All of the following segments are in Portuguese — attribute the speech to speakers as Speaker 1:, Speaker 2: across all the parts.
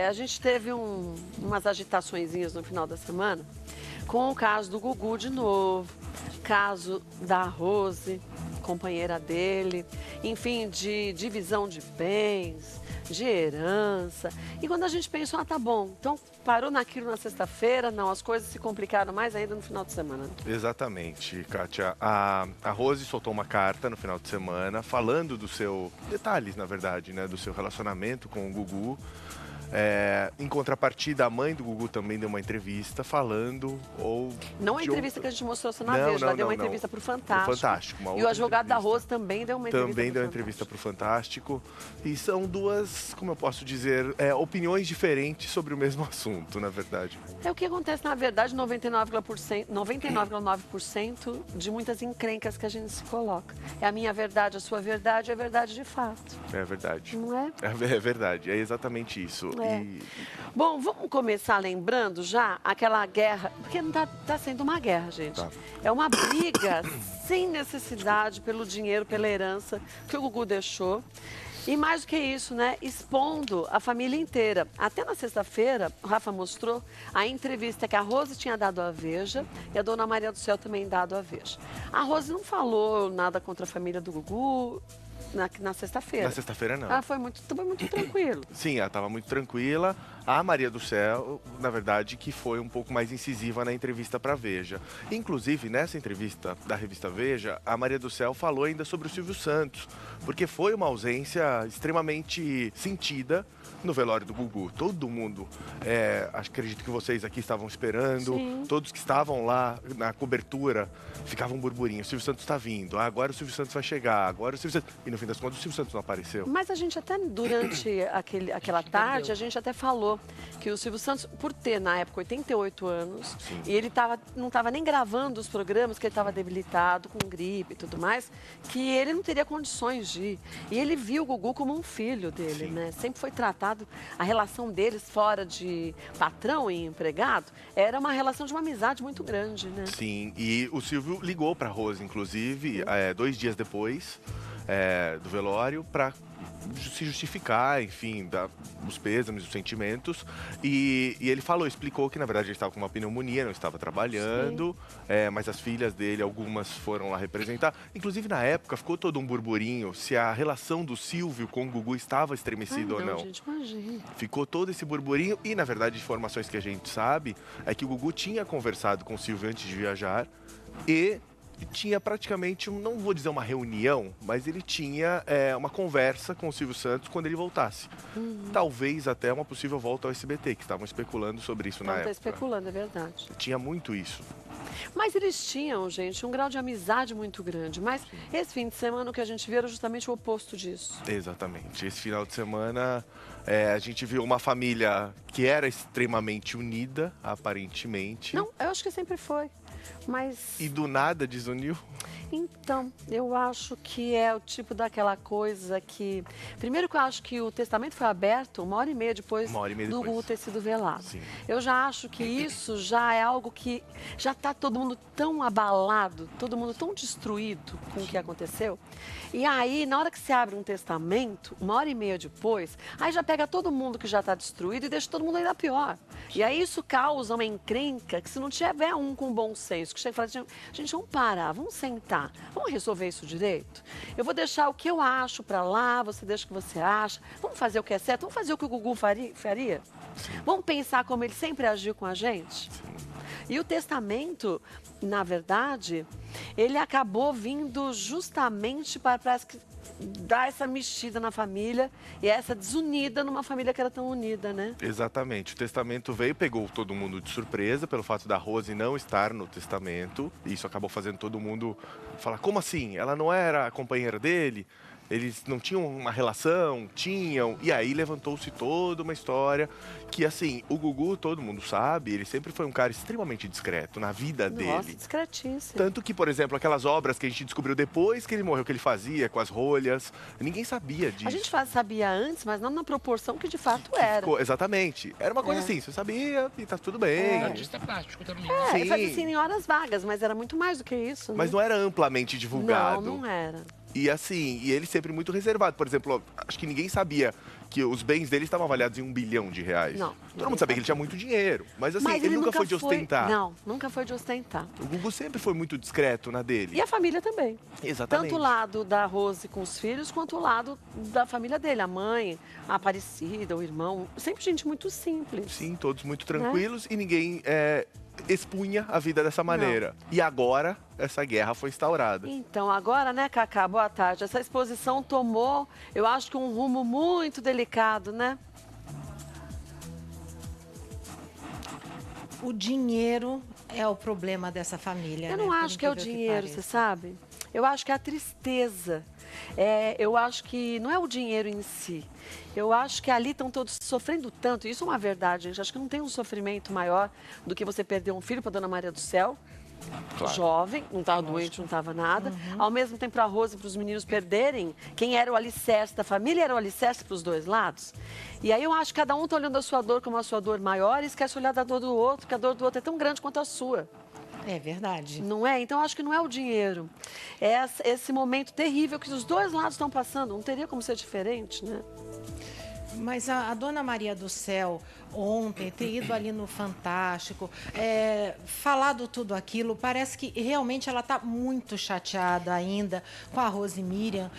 Speaker 1: a gente teve umas agitaçõezinhas no final da semana com o caso do Gugu de novo, caso da Rose, companheira dele, enfim, de divisão de bens, de herança. E quando a gente pensou, tá bom, então parou naquilo na sexta-feira, não, as coisas se complicaram mais ainda no final de semana.
Speaker 2: Exatamente, Kátia. A Rose soltou uma carta no final de semana falando do seu... detalhes, na verdade, né? Do seu relacionamento com o Gugu. Em contrapartida, a mãe do Gugu também deu uma entrevista falando
Speaker 1: Não a entrevista que a gente mostrou só na Veja, ela deu uma entrevista para o Fantástico.
Speaker 2: Fantástico,
Speaker 1: e o advogado da Rose também deu uma entrevista.
Speaker 2: Também deu uma entrevista para o Fantástico. E são duas, como eu posso dizer, opiniões diferentes sobre o mesmo assunto, na verdade.
Speaker 1: É o que acontece, na verdade, 99,9% de muitas encrencas que a gente se coloca. É a minha verdade, a sua verdade, é a verdade de fato.
Speaker 2: É verdade.
Speaker 1: Não é?
Speaker 2: É verdade, é exatamente isso.
Speaker 1: Bom, vamos começar lembrando já aquela guerra, porque não tá sendo uma guerra, gente.
Speaker 2: Tá.
Speaker 1: É uma briga sem necessidade pelo dinheiro, pela herança que o Gugu deixou. E mais do que isso, né, expondo a família inteira. Até na sexta-feira, o Rafa mostrou a entrevista que a Rose tinha dado à Veja e a dona Maria do Céu também dado à Veja. A Rose não falou nada contra a família do Gugu na sexta-feira.
Speaker 2: Na sexta-feira, não.
Speaker 1: Ela foi muito tranquilo.
Speaker 2: Sim, ela estava muito tranquila. A Maria do Céu, na verdade, que foi um pouco mais incisiva na entrevista para Veja. Inclusive, nessa entrevista da revista Veja, a Maria do Céu falou ainda sobre o Silvio Santos, porque foi uma ausência extremamente sentida no velório do Gugu. Todo mundo, acredito que vocês aqui estavam esperando,
Speaker 1: Sim.
Speaker 2: Todos que estavam lá na cobertura ficavam um burburinho. O Silvio Santos está vindo, agora o Silvio Santos vai chegar, agora o Silvio Santos... E no fim das contas o Silvio Santos não apareceu.
Speaker 1: Mas a gente até, durante aquela tarde, a gente até falou que o Silvio Santos, por ter na época 88 anos,
Speaker 2: Sim.
Speaker 1: e ele não estava nem gravando os programas, que ele estava debilitado, com gripe e tudo mais, que ele não teria condições de ir. E ele viu o Gugu como um filho dele,
Speaker 2: Sim.
Speaker 1: né? Sempre foi tratado, a relação deles fora de patrão e empregado, era uma relação de uma amizade muito grande, né?
Speaker 2: Sim, e o Silvio ligou para Rose, inclusive, 2 dias depois do velório, para se justificar, enfim, os pêsames, os sentimentos. E ele explicou que, na verdade, ele estava com uma pneumonia, não estava trabalhando, mas as filhas dele, algumas foram lá representar. Inclusive, na época, ficou todo um burburinho se a relação do Silvio com o Gugu estava estremecida ou não.
Speaker 1: Gente, imagina.
Speaker 2: Ficou todo esse burburinho e, na verdade, informações que a gente sabe é que o Gugu tinha conversado com o Silvio antes de viajar e tinha praticamente, não vou dizer uma reunião, mas ele tinha uma conversa com o Silvio Santos quando ele voltasse. Talvez até uma possível volta ao SBT, que estavam especulando sobre isso na época.
Speaker 1: Está especulando, é verdade.
Speaker 2: Tinha muito isso.
Speaker 1: Mas eles tinham, gente, um grau de amizade muito grande. Mas esse fim de semana o que a gente viu era justamente o oposto disso.
Speaker 2: Exatamente. Esse final de semana a gente viu uma família que era extremamente unida, aparentemente.
Speaker 1: Não, eu acho que sempre foi. Mas...
Speaker 2: E do nada desuniu?
Speaker 1: Então, eu acho que é o tipo daquela coisa que... Primeiro que eu acho que o testamento foi aberto 1h30 depois do Gugu ter sido velado.
Speaker 2: Sim.
Speaker 1: Eu já acho que isso já é algo que... Já está todo mundo tão abalado, todo mundo tão destruído com o que aconteceu. E aí, na hora que se abre um testamento, 1h30 depois, aí já pega todo mundo que já está destruído e deixa todo mundo ainda pior. E aí isso causa uma encrenca que se não tiver um com bom senso, que chega e fala assim, gente, vamos parar, vamos sentar, vamos resolver isso direito? Eu vou deixar o que eu acho para lá, você deixa o que você acha, vamos fazer o que é certo, vamos fazer o que o Gugu faria? Vamos pensar como ele sempre agiu com a gente? E o testamento, na verdade, ele acabou vindo justamente para dar essa mexida na família e essa desunida numa família que era tão unida, né?
Speaker 2: Exatamente. O testamento veio, pegou todo mundo de surpresa pelo fato da Rose não estar no testamento. E isso acabou fazendo todo mundo falar, como assim? Ela não era a companheira dele? Eles não tinham uma relação? Tinham. E aí levantou-se toda uma história que, assim, o Gugu, todo mundo sabe, ele sempre foi um cara extremamente discreto na vida dele.
Speaker 1: Nossa, discretíssimo.
Speaker 2: Tanto que, por exemplo, aquelas obras que a gente descobriu depois que ele morreu, que ele fazia com as rolhas, ninguém sabia disso.
Speaker 1: A gente sabia antes, mas não na proporção que de fato era.
Speaker 2: Exatamente. Era uma coisa assim, você sabia e tá tudo bem.
Speaker 3: Artista plástico também.
Speaker 1: Ele fazia assim em horas vagas, mas era muito mais do que isso.
Speaker 2: Mas não era amplamente divulgado.
Speaker 1: Não era.
Speaker 2: E assim, e ele sempre muito reservado. Por exemplo, acho que ninguém sabia que os bens dele estavam avaliados em R$ 1 bilhão.
Speaker 1: Não.
Speaker 2: Todo mundo sabia que ele tinha muito dinheiro. Mas assim,
Speaker 1: Mas
Speaker 2: ele nunca foi de ostentar.
Speaker 1: Não, nunca foi de ostentar.
Speaker 2: O Gugu sempre foi muito discreto na dele.
Speaker 1: E a família também.
Speaker 2: Exatamente.
Speaker 1: Tanto o lado da Rose com os filhos, quanto o lado da família dele. A mãe, a Aparecida, o irmão. Sempre gente muito simples.
Speaker 2: Sim, todos muito tranquilos e ninguém expunha a vida dessa maneira. E agora, essa guerra foi instaurada.
Speaker 1: Então, agora, né, Cacá, boa tarde. Essa exposição tomou, eu acho que um rumo muito delicado, né?
Speaker 3: O dinheiro é o problema dessa família.
Speaker 1: Eu não acho que é o dinheiro, você sabe? Eu acho que é a tristeza. Eu acho que não é o dinheiro em si. Eu acho que ali estão todos sofrendo tanto. Isso é uma verdade, gente. Acho que não tem um sofrimento maior do que você perder um filho para Dona Maria do Céu. Claro. Jovem, não estava doente, não estava nada. Ao mesmo tempo, para a Rose e para os meninos perderem quem era o alicerce da família, era o alicerce para os dois lados. E aí eu acho que cada um está olhando a sua dor como a sua dor maior e esquece olhar da dor do outro, porque a dor do outro é tão grande quanto a sua.
Speaker 3: É verdade.
Speaker 1: Não é? Então, eu acho que não é o dinheiro. É esse momento terrível que os dois lados estão passando. Não teria como ser diferente, né?
Speaker 3: Mas a Dona Maria do Céu, ontem, ter ido ali no Fantástico, falado tudo aquilo, parece que realmente ela está muito chateada ainda com a Rose Miriam,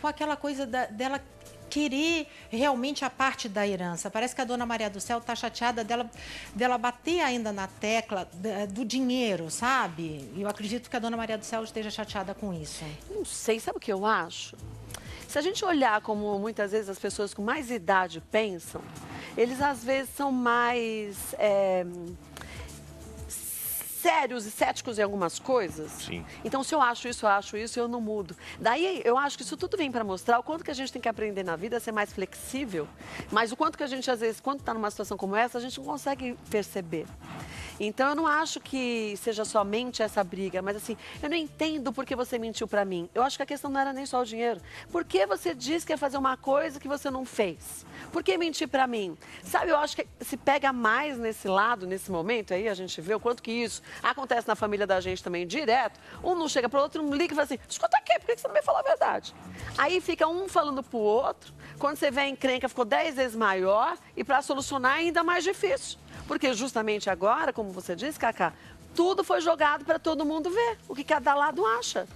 Speaker 3: com aquela coisa dela querer realmente a parte da herança. Parece que a Dona Maria do Céu está chateada dela bater ainda na tecla do dinheiro, sabe? E eu acredito que a Dona Maria do Céu esteja chateada com isso.
Speaker 1: Não sei, sabe o que eu acho? Se a gente olhar como muitas vezes as pessoas com mais idade pensam, eles às vezes são mais sérios e céticos em algumas coisas.
Speaker 2: Sim.
Speaker 1: Então, se eu acho isso, eu não mudo. Daí, eu acho que isso tudo vem para mostrar o quanto que a gente tem que aprender na vida a ser mais flexível, mas o quanto que a gente, às vezes, quando está numa situação como essa, a gente não consegue perceber. Então, eu não acho que seja somente essa briga, mas assim, eu não entendo por que você mentiu para mim. Eu acho que a questão não era nem só o dinheiro. Por que você disse que ia fazer uma coisa que você não fez? Por que mentir para mim? Sabe, eu acho que se pega mais nesse lado, nesse momento, aí a gente vê o quanto que isso acontece na família da gente também direto. Um não chega pro outro, não liga e fala assim, escuta aqui, por que você não me falou a verdade? Aí fica um falando pro outro, quando você vê a encrenca ficou 10 vezes maior e para solucionar é ainda mais difícil. Porque justamente agora, como você disse, Cacá, tudo foi jogado para todo mundo ver o que cada lado acha.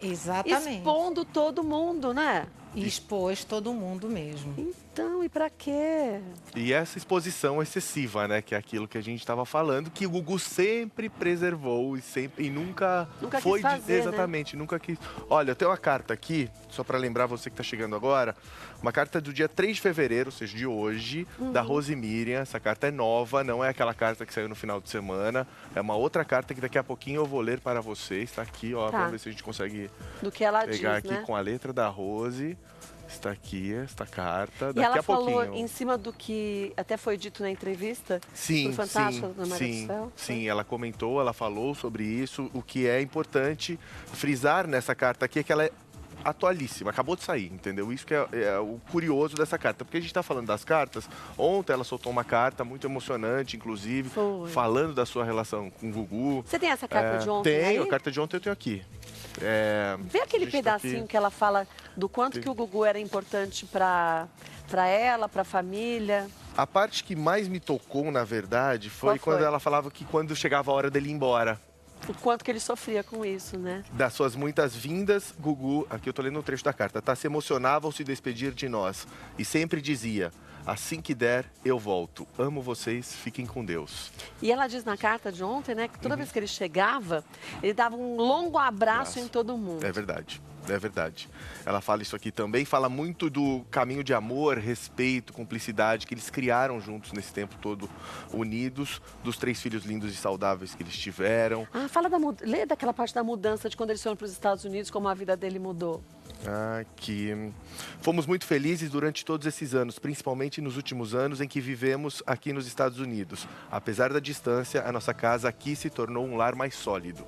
Speaker 3: Exatamente.
Speaker 1: Expondo todo mundo, né?
Speaker 3: Expôs todo mundo mesmo.
Speaker 1: Então, e pra quê?
Speaker 2: E essa exposição excessiva, né? Que é aquilo que a gente estava falando, que o Gugu sempre preservou e nunca foi
Speaker 1: quis fazer,
Speaker 2: exatamente, nunca quis. Olha, eu tenho uma carta aqui, só para lembrar você que está chegando agora, uma carta do dia 3 de fevereiro, ou seja, de hoje, da Rose Miriam. Essa carta é nova, não é aquela carta que saiu no final de semana, é uma outra carta que daqui a pouquinho eu vou ler para vocês. Está aqui, ó, vamos ver se a gente consegue
Speaker 1: do que ela
Speaker 2: pegar
Speaker 1: diz,
Speaker 2: aqui
Speaker 1: né?
Speaker 2: com a letra da Rose. Está aqui, esta carta.
Speaker 1: E
Speaker 2: daqui
Speaker 1: ela
Speaker 2: a
Speaker 1: falou
Speaker 2: pouquinho.
Speaker 1: em cima do que até foi dito na entrevista
Speaker 2: Sim,
Speaker 1: do Fantástico, da Maria do Céu.
Speaker 2: sim, ela comentou, ela falou sobre isso. O que é importante frisar nessa carta aqui é que ela é atualíssima, acabou de sair, entendeu? Isso que é o curioso dessa carta, porque a gente está falando das cartas. Ontem ela soltou uma carta muito emocionante, inclusive, falando da sua relação com o Gugu.
Speaker 1: Você tem essa carta de ontem?
Speaker 2: Tenho,
Speaker 1: aí?
Speaker 2: a carta de ontem eu tenho aqui.
Speaker 1: Vê aquele pedacinho que ela fala do quanto que o Gugu era importante para ela, para a família.
Speaker 2: A parte que mais me tocou, na verdade, foi quando ela falava que quando chegava a hora dele ir embora.
Speaker 1: O quanto que ele sofria com isso, né?
Speaker 2: Das suas muitas vindas, Gugu, aqui eu tô lendo um trecho da carta, tá? Se emocionava ao se despedir de nós e sempre dizia, assim que der, eu volto. Amo vocês, fiquem com Deus.
Speaker 1: E ela diz na carta de ontem, né, que toda vez que ele chegava, ele dava um longo abraço em todo mundo.
Speaker 2: É verdade. É verdade. Ela fala isso aqui também, fala muito do caminho de amor, respeito, cumplicidade que eles criaram juntos nesse tempo todo unidos, dos 3 filhos lindos e saudáveis que eles tiveram.
Speaker 1: Lê daquela parte da mudança de quando eles foram para os Estados Unidos, como a vida dele mudou.
Speaker 2: Aqui. Fomos muito felizes durante todos esses anos, principalmente nos últimos anos em que vivemos aqui nos Estados Unidos. Apesar da distância, a nossa casa aqui se tornou um lar mais sólido.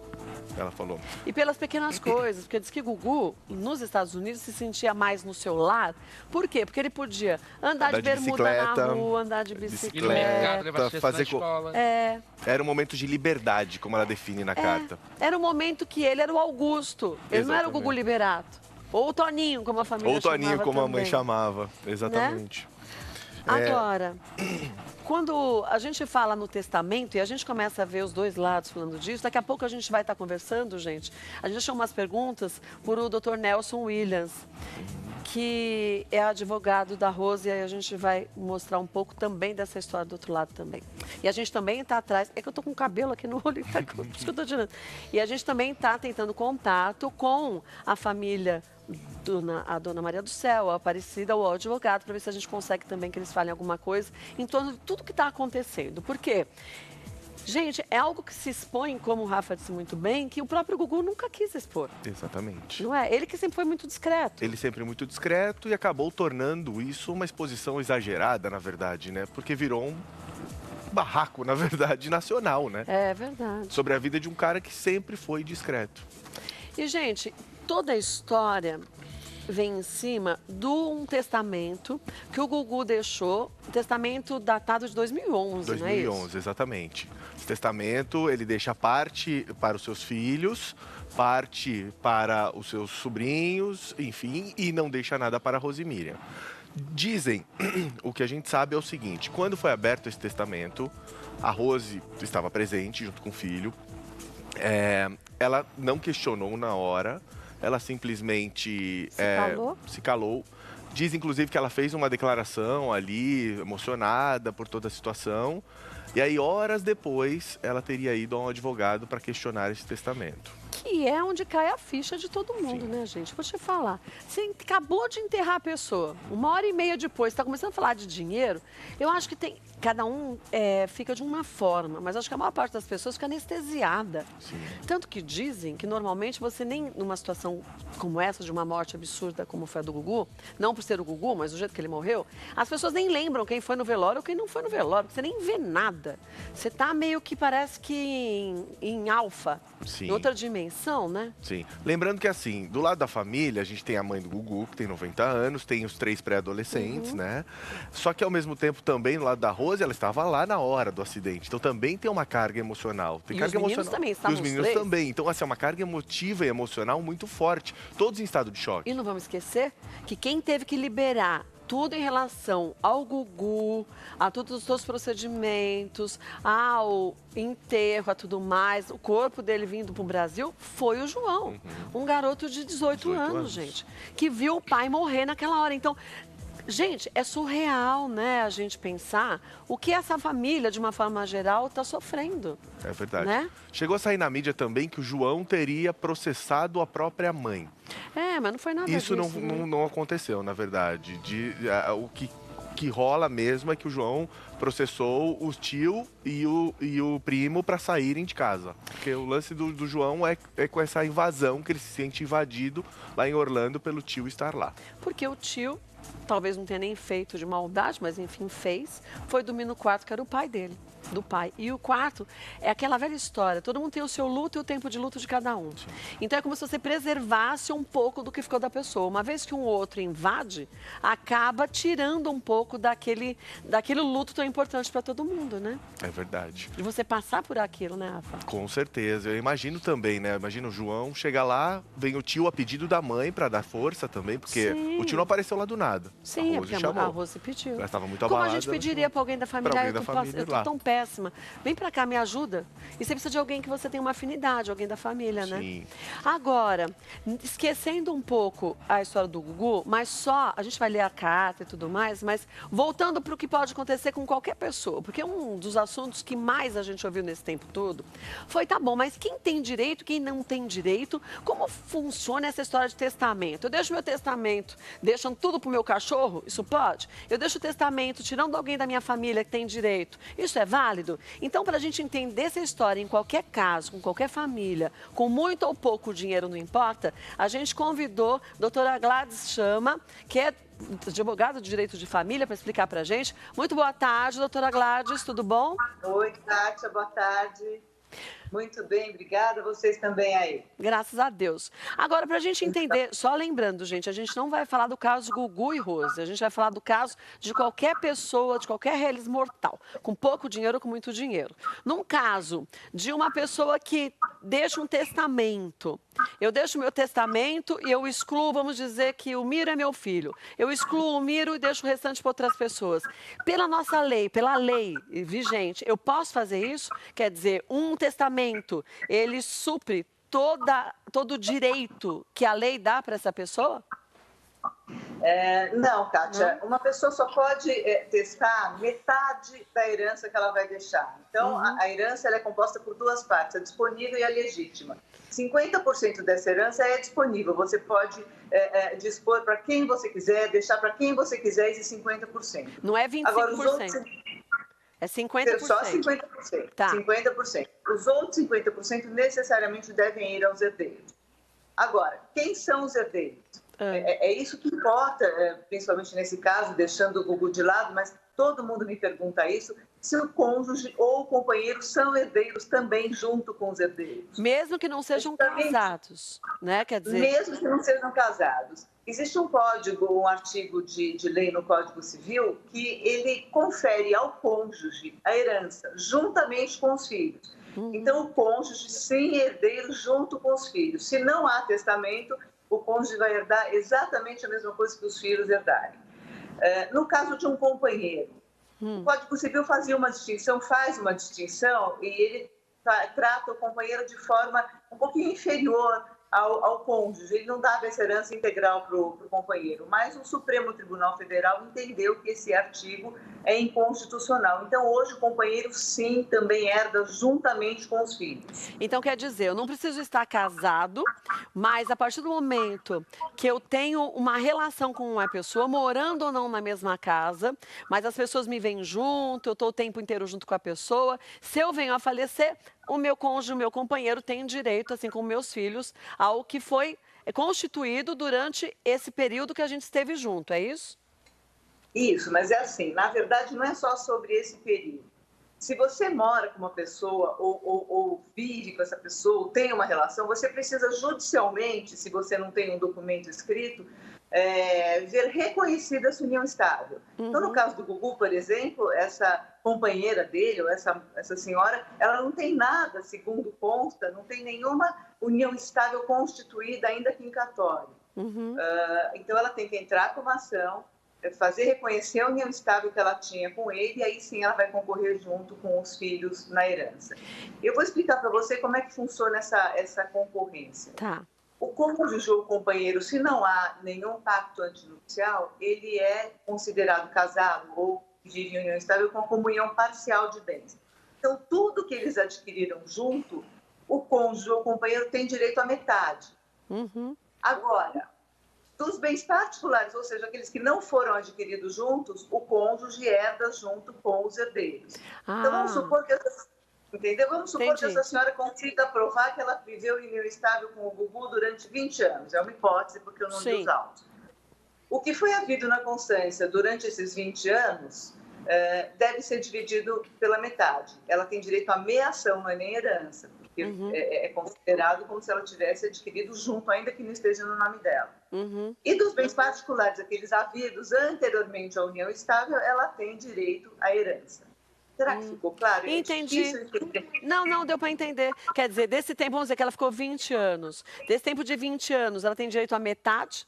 Speaker 2: ela falou.
Speaker 1: E pelas pequenas coisas, porque diz que Gugu, nos Estados Unidos, se sentia mais no seu lar. Por quê? Porque ele podia andar de bermuda na rua, andar de bicicleta,
Speaker 2: fazer
Speaker 4: escola.
Speaker 2: Era um momento de liberdade, como ela define na carta.
Speaker 1: Era um momento que ele era o Augusto. Ele não era o Gugu Liberato. Ou o Toninho, como a família chamava.
Speaker 2: Ou o Toninho, como
Speaker 1: também.
Speaker 2: a mãe chamava. Exatamente.
Speaker 1: Agora, quando a gente fala no testamento e a gente começa a ver os dois lados falando disso, daqui a pouco a gente vai estar conversando, gente. A gente achou umas perguntas por o Dr. Nelson Williams, que é advogado da Rose, e aí a gente vai mostrar um pouco também dessa história do outro lado também. E a gente também está atrás, é que eu estou com o cabelo aqui no olho, tá, por isso que eu estou tirando. E a gente também está tentando contato com a família, a Dona Maria do Céu, a Aparecida, o advogado, para ver se a gente consegue também que eles falem alguma coisa em torno de tudo que está acontecendo. Por quê? Gente, é algo que se expõe, como o Rafa disse muito bem, que o próprio Gugu nunca quis expor.
Speaker 2: Exatamente.
Speaker 1: Não é? Ele que sempre foi muito discreto.
Speaker 2: Ele sempre muito discreto e acabou tornando isso uma exposição exagerada, na verdade, né? Porque virou um barraco, na verdade, nacional, né?
Speaker 1: É verdade.
Speaker 2: Sobre a vida de um cara que sempre foi discreto.
Speaker 1: E, gente, toda a história vem em cima de um testamento que o Gugu deixou, um testamento datado de 2011, não é isso?
Speaker 2: 2011, exatamente. Esse testamento, ele deixa parte para os seus filhos, parte para os seus sobrinhos, enfim, e não deixa nada para a Rosemiriam. Dizem, o que a gente sabe é o seguinte, quando foi aberto esse testamento, a Rose estava presente junto com o filho, ela não questionou na hora, ela simplesmente se calou. Diz, inclusive, que ela fez uma declaração ali, emocionada por toda a situação. E aí, horas depois, ela teria ido a um advogado para questionar esse testamento.
Speaker 1: Que é onde cai a ficha de todo mundo, né, gente? Vou te falar. Você acabou de enterrar a pessoa. 1h30 depois, está começando a falar de dinheiro. Eu acho que tem... Cada um fica de uma forma, mas acho que a maior parte das pessoas fica anestesiada.
Speaker 2: Sim.
Speaker 1: Tanto que dizem que normalmente você nem, numa situação como essa, de uma morte absurda como foi a do Gugu, não por ser o Gugu, mas do jeito que ele morreu, as pessoas nem lembram quem foi no velório ou quem não foi no velório, porque você nem vê nada. Você tá meio que parece que em alfa,
Speaker 2: Sim.
Speaker 1: em outra dimensão, né?
Speaker 2: Sim. Lembrando que, assim, do lado da família, a gente tem a mãe do Gugu, que tem 90 anos, tem os 3 pré-adolescentes, né? Só que, ao mesmo tempo, também, do lado da Rose, ela estava lá na hora do acidente. Então, também tem uma carga emocional. Tem
Speaker 1: E
Speaker 2: carga
Speaker 1: os meninos
Speaker 2: emocional.
Speaker 1: também estavam
Speaker 2: E os meninos
Speaker 1: os 3?
Speaker 2: também. Então, assim, é uma carga emotiva e emocional muito forte. Todos em estado de choque.
Speaker 1: E não vamos esquecer que quem teve que liberar tudo em relação ao Gugu, a todos os seus procedimentos, ao enterro, a tudo mais, o corpo dele vindo para o Brasil, foi o João. Um garoto de 18 anos, gente, que viu o pai morrer naquela hora. Então, gente, é surreal, né, a gente pensar o que essa família, de uma forma geral, está sofrendo.
Speaker 2: É verdade.
Speaker 1: Né?
Speaker 2: Chegou a sair na mídia também que o João teria processado a própria mãe.
Speaker 1: Mas não foi nada
Speaker 2: Isso
Speaker 1: disso.
Speaker 2: não aconteceu, na verdade. O que rola mesmo é que o João processou o tio e o primo para saírem de casa. Porque o lance do João é com essa invasão, que ele se sente invadido lá em Orlando pelo tio estar lá.
Speaker 1: Porque o tio, talvez não tenha nem feito de maldade, mas enfim fez, foi dormir no quarto que era o pai dele, do pai. E o quarto é aquela velha história, todo mundo tem o seu luto e o tempo de luto de cada um.
Speaker 2: Sim.
Speaker 1: Então é como se você preservasse um pouco do que ficou da pessoa. Uma vez que um outro invade, acaba tirando um pouco daquele luto tão importante para todo mundo, né?
Speaker 2: É verdade.
Speaker 1: De você passar por aquilo, né, Rafa?
Speaker 2: Com certeza. Eu imagino também, né? Imagina o João chega lá, vem o tio a pedido da mãe para dar força também, porque
Speaker 1: Sim.
Speaker 2: o tio não apareceu lá do nada.
Speaker 1: Sim,
Speaker 2: a Rose
Speaker 1: porque
Speaker 2: chamou.
Speaker 1: a Rose pediu.
Speaker 2: Ela estava muito
Speaker 1: Como
Speaker 2: abalada.
Speaker 1: a gente pediria para alguém da família,
Speaker 2: Pra alguém da
Speaker 1: eu
Speaker 2: família
Speaker 1: tô
Speaker 2: lá.
Speaker 1: tão péssima. Vem pra cá, me ajuda. E você precisa de alguém que você tem uma afinidade, alguém da família, né?
Speaker 2: Sim.
Speaker 1: Agora, esquecendo um pouco a história do Gugu, mas só, a gente vai ler a carta e tudo mais, mas voltando para o que pode acontecer com qualquer pessoa, porque um dos assuntos que mais a gente ouviu nesse tempo todo foi, tá bom, mas quem tem direito, quem não tem direito, como funciona essa história de testamento? Eu deixo meu testamento deixando tudo pro meu cachorro? Isso pode? Eu deixo o testamento tirando alguém da minha família que tem direito? Isso é válido? Então, para a gente entender essa história em qualquer caso, com qualquer família, com muito ou pouco dinheiro, não importa, a gente convidou a doutora Gladys Chama, que é advogada de direito de família, para explicar para a gente. Muito boa tarde, doutora Gladys, tudo bom?
Speaker 5: Oi, Kátia, boa tarde.
Speaker 4: Muito bem, obrigada. Vocês também aí.
Speaker 1: Graças a Deus. Agora, para a gente entender, só lembrando, gente, a gente não vai falar do caso Gugu e Rose, a gente vai falar do caso de qualquer pessoa, de qualquer reles mortal, com pouco dinheiro ou com muito dinheiro. Num caso de uma pessoa que deixa um testamento, eu deixo meu testamento e eu excluo, vamos dizer que o Miro é meu filho, eu excluo o Miro e deixo o restante para outras pessoas. Pela nossa lei, pela lei vigente, eu posso fazer isso? Quer dizer, um testamento, ele supre todo o direito que a lei dá para essa pessoa?
Speaker 4: Não, Kátia,
Speaker 1: Não?
Speaker 4: uma pessoa só pode testar metade da herança que ela vai deixar. Então, a herança ela é composta por duas partes, a disponível e a legítima. 50% dessa herança é disponível, você pode dispor para quem você quiser, deixar para quem você quiser esse 50%.
Speaker 1: Não é 25%.
Speaker 4: Agora, os outros,
Speaker 1: é 50%.
Speaker 4: só 50%.
Speaker 1: Tá.
Speaker 4: 50%. Os outros 50% necessariamente devem ir aos herdeiros. Agora, quem são os herdeiros? É isso que importa, principalmente nesse caso, deixando o Gugu de lado, mas todo mundo me pergunta isso, se o cônjuge ou o companheiro são herdeiros também junto com os herdeiros.
Speaker 1: Mesmo que não sejam casados, né? Quer dizer...
Speaker 4: Mesmo que não sejam casados. Existe um código, um artigo de lei no Código Civil que ele confere ao cônjuge a herança, juntamente com os filhos. Então, o cônjuge sim herdeiro junto com os filhos. Se não há testamento, o cônjuge vai herdar exatamente a mesma coisa que os filhos herdarem. No caso de um companheiro, o Código Civil faz uma distinção e ele trata o companheiro de forma um pouquinho inferior ao cônjuge. Ele não dava essa herança integral para o companheiro, mas o Supremo Tribunal Federal entendeu que esse artigo é inconstitucional. Então, hoje, o companheiro, sim, também herda juntamente com os filhos.
Speaker 1: Então, quer dizer, eu não preciso estar casado, mas a partir do momento que eu tenho uma relação com uma pessoa, morando ou não na mesma casa, mas as pessoas me veem junto, eu estou o tempo inteiro junto com a pessoa, se eu venho a falecer, o meu cônjuge, o meu companheiro tem direito, assim como meus filhos, ao que foi constituído durante esse período que a gente esteve junto, é isso?
Speaker 4: Isso, mas é assim, na verdade não é só sobre esse período. Se você mora com uma pessoa ou vive com essa pessoa, ou tem uma relação, você precisa judicialmente, se você não tem um documento escrito, ver reconhecida essa união estável. Então, no caso do Gugu, por exemplo, essa companheira dele, ou essa senhora, ela não tem nada, segundo consta, não tem nenhuma união estável constituída, ainda que em cartório. Então, ela tem que entrar com uma ação, fazer reconhecer a união estável que ela tinha com ele, e aí sim ela vai concorrer junto com os filhos na herança. Eu vou explicar para você como é que funciona essa concorrência.
Speaker 1: Tá.
Speaker 4: O cônjuge ou companheiro, se não há nenhum pacto antinupcial, ele é considerado casado ou vive em união estável com a comunhão parcial de bens. Então, tudo que eles adquiriram junto, o cônjuge ou companheiro tem direito à metade. Agora, dos bens particulares, ou seja, aqueles que não foram adquiridos juntos, o cônjuge herda junto com os herdeiros. Então, vamos supor que Vamos supor que essa senhora consiga provar que ela viveu em união estável com o Gugu durante 20 anos. É uma hipótese, porque eu não li os autos. O que foi havido na constância durante esses 20 anos deve ser dividido pela metade. Ela tem direito à meação, não é nem herança, porque é considerado como se ela tivesse adquirido junto, ainda que não esteja no nome dela. E dos bens particulares, aqueles havidos anteriormente à união estável, ela tem direito à herança. Será que ficou claro?
Speaker 1: Entendi. Não, deu para entender. Quer dizer, desse tempo, vamos dizer que ela ficou 20 anos. Desse tempo de 20 anos, ela tem direito à metade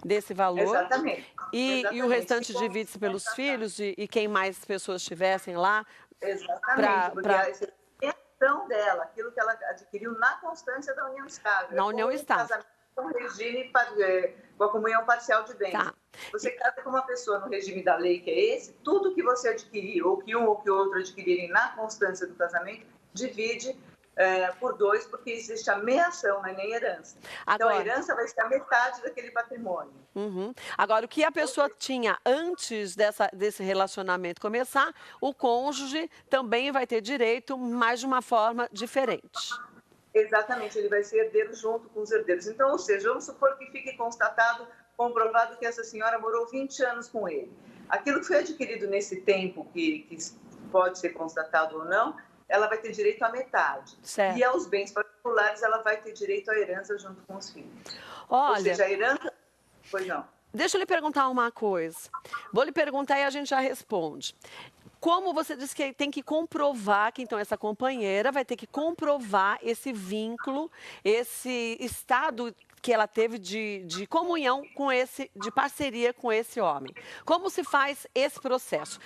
Speaker 1: desse valor.
Speaker 4: Exatamente.
Speaker 1: E o restante divide-se pelos filhos e quem mais pessoas tivessem lá.
Speaker 4: Exatamente, porque a ação dela, aquilo que ela adquiriu na constância da união estável.
Speaker 1: Na união estável.
Speaker 4: Com regime, com a comunhão parcial de bens. Tá. Você casa com uma pessoa no regime da lei, que é esse, tudo que você adquirir, ou que um ou que o outro adquirirem na constância do casamento, divide por 2, porque existe a meação, não é nem herança. Então, a herança vai ser a metade daquele patrimônio.
Speaker 1: Agora, o que a pessoa tinha antes desse relacionamento começar, o cônjuge também vai ter direito, mas de uma forma diferente.
Speaker 4: Exatamente, ele vai ser herdeiro junto com os herdeiros. Então, ou seja, vamos supor que fique constatado, comprovado que essa senhora morou 20 anos com ele. Aquilo que foi adquirido nesse tempo, que pode ser constatado ou não, ela vai ter direito à metade.
Speaker 1: Certo.
Speaker 4: E aos bens particulares, ela vai ter direito à herança junto com os filhos.
Speaker 1: Olha,
Speaker 4: ou seja, a herança... Pois não.
Speaker 1: deixa eu lhe perguntar uma coisa. Vou lhe perguntar e a gente já responde. Como você disse que tem que comprovar que, então, essa companheira vai ter que comprovar esse vínculo, esse estado que ela teve de comunhão com esse, de parceria com esse homem. Como se faz esse processo?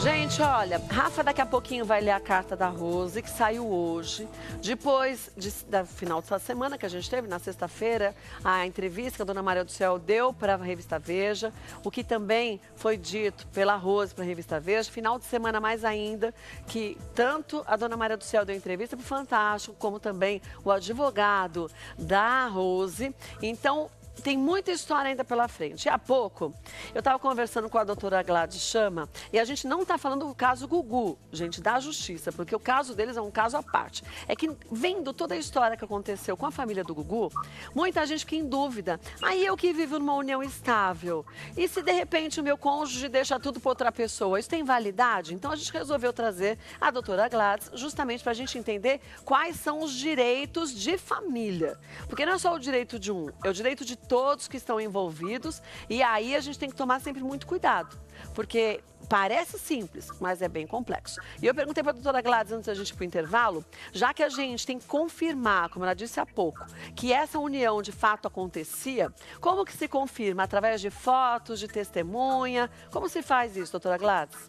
Speaker 1: Gente, olha, Rafa daqui a pouquinho vai ler a carta da Rose, que saiu hoje. Depois da final dessa semana que a gente teve, na sexta-feira, a entrevista que a dona Maria do Céu deu para a revista Veja, o que também foi dito pela Rose para a revista Veja. Final de semana mais ainda, que tanto a dona Maria do Céu deu entrevista para o Fantástico, como também o advogado da Rose. Então, tem muita história ainda pela frente. E há pouco, eu estava conversando com a doutora Gladys Chama, e a gente não está falando do caso Gugu, gente, da justiça, porque o caso deles é um caso à parte. É que, vendo toda a história que aconteceu com a família do Gugu, muita gente fica em dúvida. Aí eu que vivo numa união estável, e se de repente o meu cônjuge deixa tudo para outra pessoa, isso tem validade? Então a gente resolveu trazer a doutora Gladys, justamente para a gente entender quais são os direitos de família. Porque não é só o direito de um, é o direito de todos que estão envolvidos, e aí a gente tem que tomar sempre muito cuidado, porque parece simples, mas é bem complexo. E eu perguntei para a doutora Gladys, antes da gente ir para o intervalo, já que a gente tem que confirmar, como ela disse há pouco, que essa união de fato acontecia, como que se confirma? Através de fotos, de testemunha? Como se faz isso, doutora Gladys?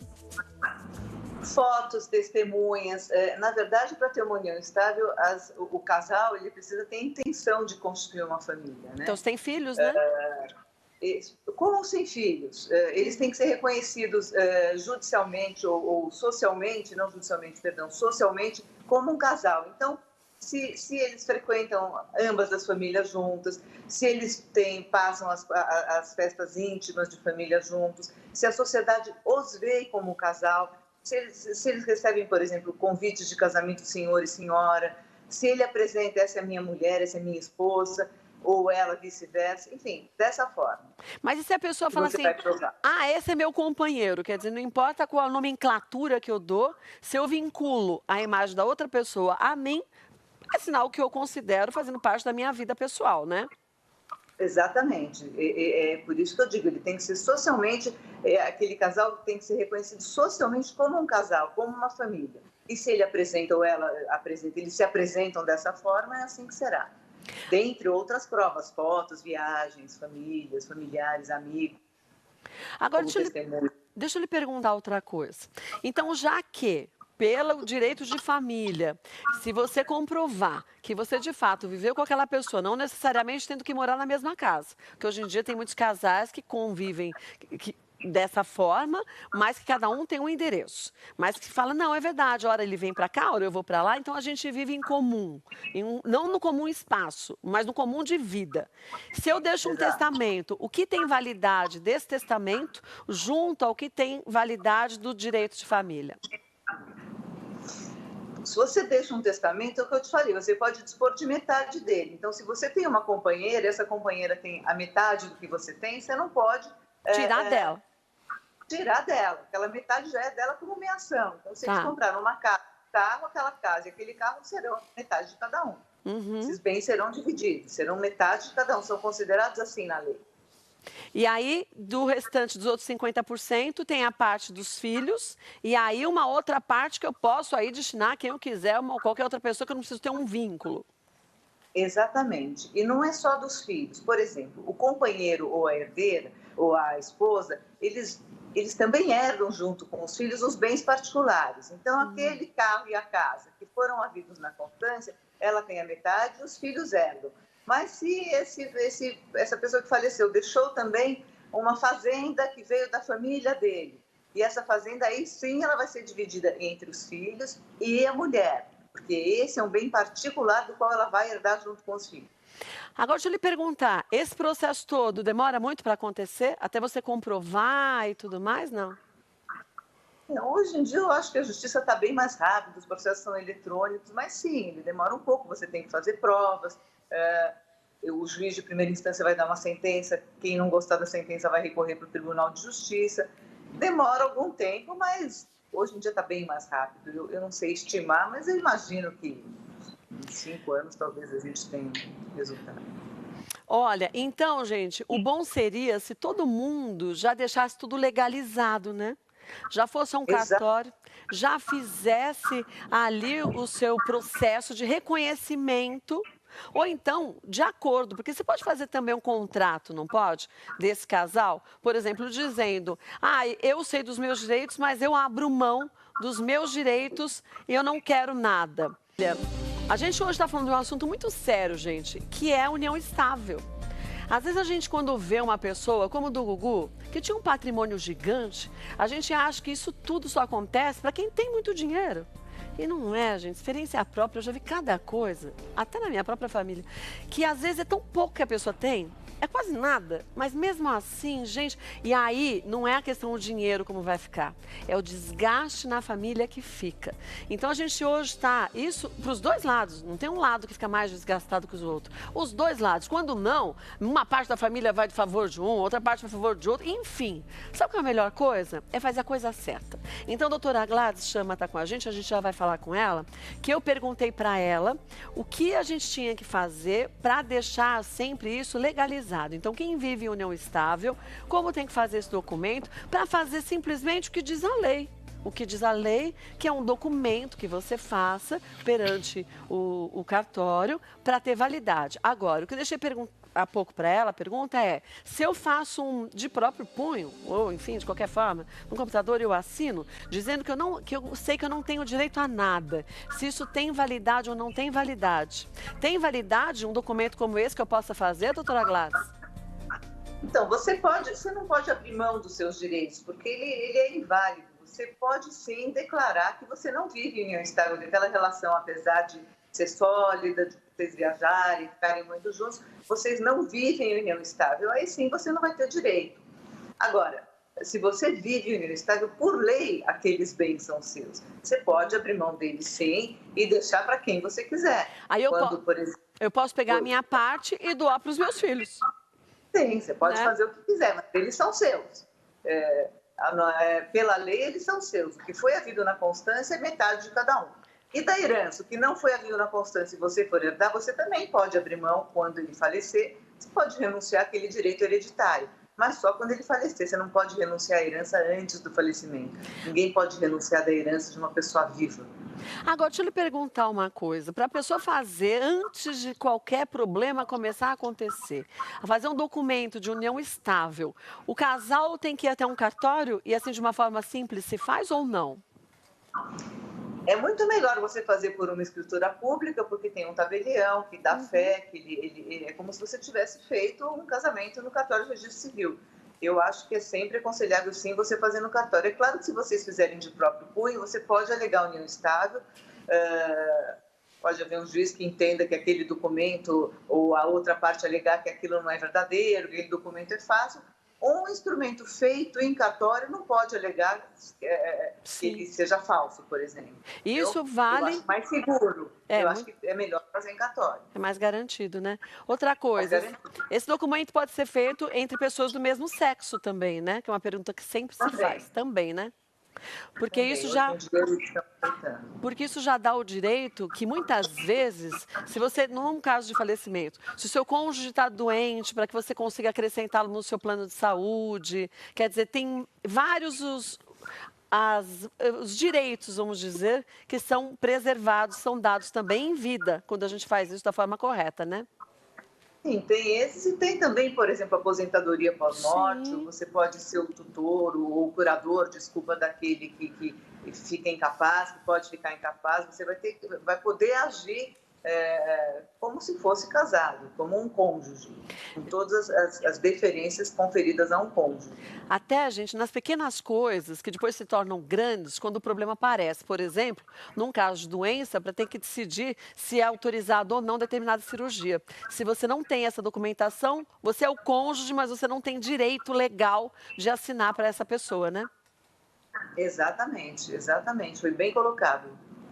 Speaker 4: Fotos, testemunhas. Na verdade, para ter uma união estável, o casal ele precisa ter intenção de construir uma família, né?
Speaker 1: Então, você tem filhos, né?
Speaker 4: Com ou sem filhos. Eles têm que ser reconhecidos judicialmente ou socialmente, não judicialmente, perdão, socialmente, como um casal. Então, se eles frequentam ambas as famílias juntas, se eles passam as festas íntimas de família juntos, se a sociedade os vê como um casal, se eles recebem, por exemplo, convites de casamento senhor e senhora, se ele apresenta, essa é minha mulher, essa é minha esposa, ou ela vice-versa, enfim, dessa forma.
Speaker 1: Mas e se a pessoa fala assim, esse é meu companheiro, quer dizer, não importa qual a nomenclatura que eu dou, se eu vinculo a imagem da outra pessoa a mim, é sinal que eu considero fazendo parte da minha vida pessoal, né?
Speaker 4: Exatamente. É por isso que eu digo, ele tem que ser socialmente, aquele casal tem que ser reconhecido socialmente como um casal, como uma família. E se ele apresenta ou ela apresenta, eles se apresentam dessa forma, é assim que será. Dentre outras provas, fotos, viagens, famílias, familiares, amigos.
Speaker 1: Agora, deixa eu lhe perguntar outra coisa. Então, já que pelo direito de família, se você comprovar que você de fato viveu com aquela pessoa, não necessariamente tendo que morar na mesma casa, porque hoje em dia tem muitos casais que convivem dessa forma, mas que cada um tem um endereço, mas que fala, não, é verdade, ora ele vem para cá, ora eu vou para lá, então a gente vive em comum, não no comum espaço, mas no comum de vida. Se eu deixo um testamento, o que tem validade desse testamento junto ao que tem validade do direito de família?
Speaker 4: Se você deixa um testamento, é o que eu te falei, você pode dispor de metade dele. Então, se você tem uma companheira, essa companheira tem a metade do que você tem, você não pode...
Speaker 1: tirar dela.
Speaker 4: Tirar dela. Aquela metade já é dela como meação. Então, se eles compraram uma casa, carro, aquela casa e aquele carro serão metade de cada um.
Speaker 1: Uhum.
Speaker 4: Esses bens serão divididos, serão metade de cada um. São considerados assim na lei.
Speaker 1: E aí, do restante dos outros 50%, tem a parte dos filhos, e aí uma outra parte que eu posso aí destinar a quem eu quiser, qualquer outra pessoa que eu não preciso ter um vínculo.
Speaker 4: Exatamente. E não é só dos filhos. Por exemplo, o companheiro ou a herdeira, ou a esposa, eles também herdam junto com os filhos os bens particulares. Então, aquele carro e a casa que foram havidos na constância, ela tem a metade e os filhos herdam. Mas se essa pessoa que faleceu deixou também uma fazenda que veio da família dele, e essa fazenda aí sim ela vai ser dividida entre os filhos e a mulher, porque esse é um bem particular do qual ela vai herdar junto com os filhos.
Speaker 1: Agora, deixa eu lhe perguntar, esse processo todo demora muito para acontecer? Até você comprovar e tudo mais, não?
Speaker 4: Hoje em dia eu acho que a justiça está bem mais rápida, os processos são eletrônicos, mas sim, ele demora um pouco, você tem que fazer provas, o juiz de primeira instância vai dar uma sentença, quem não gostar da sentença vai recorrer para o Tribunal de Justiça. Demora algum tempo, mas Hoje em dia está bem mais rápido. Eu não sei estimar, mas eu imagino que em 5 anos talvez a gente tenha um resultado.
Speaker 1: Olha, então, gente, o bom seria se todo mundo já deixasse tudo legalizado, né? Já fosse a um
Speaker 4: Exato.
Speaker 1: cartório, já fizesse ali o seu processo de reconhecimento, ou então de acordo, porque você pode fazer também um contrato, não pode? Desse casal, por exemplo, dizendo: ah, eu sei dos meus direitos, mas eu abro mão dos meus direitos e eu não quero nada. Olha, a gente hoje está falando de um assunto muito sério, gente, que é a união estável. Às vezes a gente, quando vê uma pessoa, como o do Gugu, que tinha um patrimônio gigante, a gente acha que isso tudo só acontece para quem tem muito dinheiro. E não é, gente. Experiência própria, eu já vi cada coisa, até na minha própria família, que às vezes é tão pouco que a pessoa tem, é quase nada, mas mesmo assim, gente, e aí não é a questão do dinheiro como vai ficar, é o desgaste na família que fica. Então a gente hoje está, isso para os dois lados, não tem um lado que fica mais desgastado que os outros. Os dois lados, quando não, uma parte da família vai de favor de um, outra parte vai a favor de outro, enfim. Sabe qual é a melhor coisa? É fazer a coisa certa. Então a doutora Gladys Chama está com a gente já vai falar com ela, que eu perguntei para ela o que a gente tinha que fazer para deixar sempre isso legalizado. Então, quem vive em união estável, como tem que fazer esse documento para fazer simplesmente o que diz a lei. O que diz a lei, que é um documento que você faça perante o cartório para ter validade. Agora, o que eu deixei há pouco para ela, a pergunta é, se eu faço um de próprio punho, ou enfim, de qualquer forma, no computador eu assino, dizendo que eu sei que eu não tenho direito a nada, se isso tem validade ou não tem validade. Tem validade um documento como esse que eu possa fazer, doutora Gladys?
Speaker 4: Então, você não pode abrir mão dos seus direitos, porque ele é inválido. Você pode sim declarar que você não vive em união estável, daquela relação, apesar de ser sólida, de vocês viajarem, ficarem muito juntos, vocês não vivem em união estável, aí sim você não vai ter direito. Agora, se você vive em união estável, por lei, aqueles bens são seus. Você pode abrir mão deles sim e deixar para quem você quiser.
Speaker 1: Aí eu posso pegar a minha parte e doar para os meus filhos.
Speaker 4: Sim, você pode fazer o que quiser, mas eles são seus. Pela lei, eles são seus. O que foi havido na constância é metade de cada um. E da herança, o que não foi havido na constância e você for herdar, você também pode abrir mão quando ele falecer. Você pode renunciar àquele direito hereditário, mas só quando ele falecer. Você não pode renunciar à herança antes do falecimento. Ninguém pode renunciar da herança de uma pessoa viva.
Speaker 1: Agora, deixa eu lhe perguntar uma coisa. Para a pessoa fazer, antes de qualquer problema começar a acontecer, fazer um documento de união estável, o casal tem que ir até um cartório e assim de uma forma simples se faz ou não?
Speaker 4: É muito melhor você fazer por uma escritura pública, porque tem um tabelião que dá fé, que ele é como se você tivesse feito um casamento no cartório de registro civil. Eu acho que é sempre aconselhável, sim, você fazer no cartório. É claro que se vocês fizerem de próprio punho, você pode alegar união estável, pode haver um juiz que entenda que aquele documento ou a outra parte alegar que aquilo não é verdadeiro, que aquele documento é falso. Um instrumento feito em cartório não pode alegar que ele seja falso, por exemplo.
Speaker 1: Isso vale...
Speaker 4: Eu acho mais seguro. Eu acho que é melhor fazer em cartório.
Speaker 1: É mais garantido, né? Outra coisa, esse documento pode ser feito entre pessoas do mesmo sexo também, né? Que é uma pergunta que sempre se faz. Também, né? Porque isso já dá o direito que muitas vezes, se você, num caso de falecimento, se o seu cônjuge está doente, para que você consiga acrescentá-lo no seu plano de saúde, quer dizer, tem vários os direitos, vamos dizer, que são preservados, são dados também em vida, quando a gente faz isso da forma correta, né?
Speaker 4: Sim, tem esses e tem também, por exemplo, aposentadoria pós-morte, você pode ser o tutor ou o curador, desculpa, daquele que fica incapaz, que pode ficar incapaz, você vai poder agir como se fosse casado, como um cônjuge, com todas as deferências conferidas a um cônjuge.
Speaker 1: Até, gente, nas pequenas coisas que depois se tornam grandes quando o problema aparece. Por exemplo, num caso de doença, para ter que decidir se é autorizado ou não determinada cirurgia. Se você não tem essa documentação, você é o cônjuge, mas você não tem direito legal de assinar para essa pessoa, né?
Speaker 4: Exatamente, exatamente. Foi bem colocado.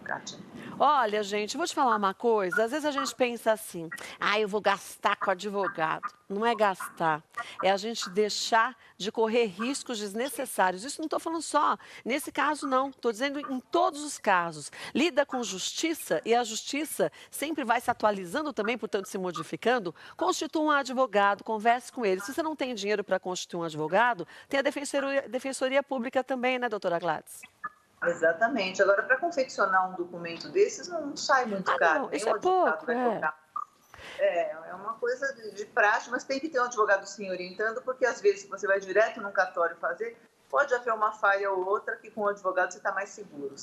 Speaker 4: Kátia.
Speaker 1: Olha, gente, vou te falar uma coisa. Às vezes a gente pensa assim, eu vou gastar com advogado. Não é gastar, é a gente deixar de correr riscos desnecessários. Isso não estou falando só nesse caso, não. Estou dizendo em todos os casos. Lida com justiça e a justiça sempre vai se atualizando também, portanto, se modificando. Constitua um advogado, converse com ele. Se você não tem dinheiro para constituir um advogado, tem a Defensoria Pública também, né, doutora Gladys?
Speaker 4: Exatamente. Agora, para confeccionar um documento desses, não sai muito caro.
Speaker 1: Não, isso
Speaker 4: Nenhum
Speaker 1: é
Speaker 4: advogado
Speaker 1: pouco,
Speaker 4: vai cobrar. É uma coisa de praxe, mas tem que ter um advogado sim orientando, porque às vezes você vai direto num cartório fazer, pode haver uma falha ou outra que com o advogado você está mais seguro.